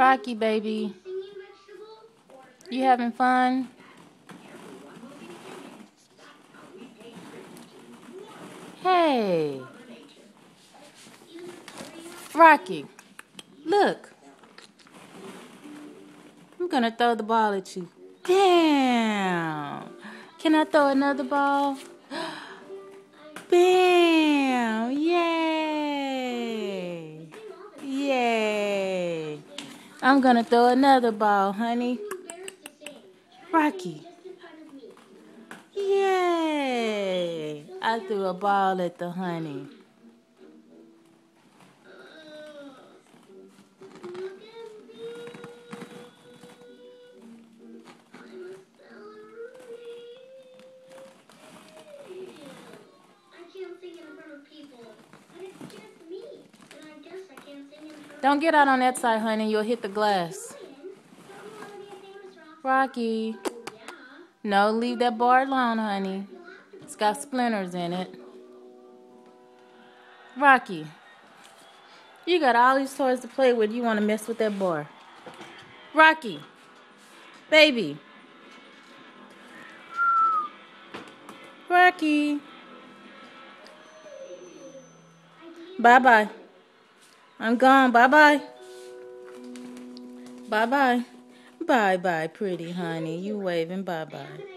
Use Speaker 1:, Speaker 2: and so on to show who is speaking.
Speaker 1: Rocky, baby. You having fun? Hey. Rocky, look. I'm gonna throw the ball at you. Damn. Can I throw another ball? Bam! Yay! Yay! I'm gonna throw another ball, honey. Rocky. Yay! I threw a ball at the honey. Don't get out on that side, honey. You'll hit the glass. Rocky. No, leave that bar alone, honey. It's got splinters in it. Rocky. You got all these toys to play with. You want to mess with that bar. Rocky. Baby. Rocky. Bye-bye. I'm gone. Bye-bye. Bye-bye. Bye-bye, pretty honey. You waving bye-bye.